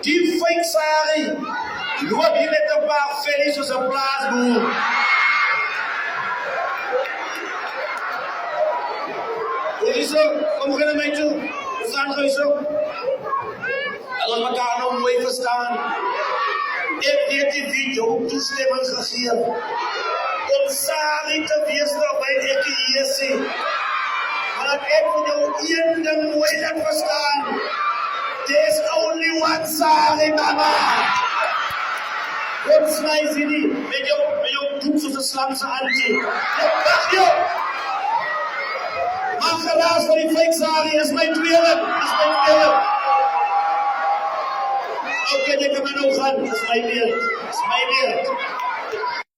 Die fake sari. Loop hier met 'n paar vellies soos 'n plaasboer. Hierso, kom gou na my toe. Ons gaan gou hierso. Ons moet mekaar nou mooi verstaan. Ek het die video toestemming gegee om sari te wees by ek hier sê. Maar ek moet jou een ding mooi laat verstaan. There's only one sari, mama. Wat snij ze die? Met jou doek zoals een slamse auntie. Yo! Maar geraas van die fake sari is mijn tweeling. Oké, ik kan maar nou gaan. Dat is mijn weer.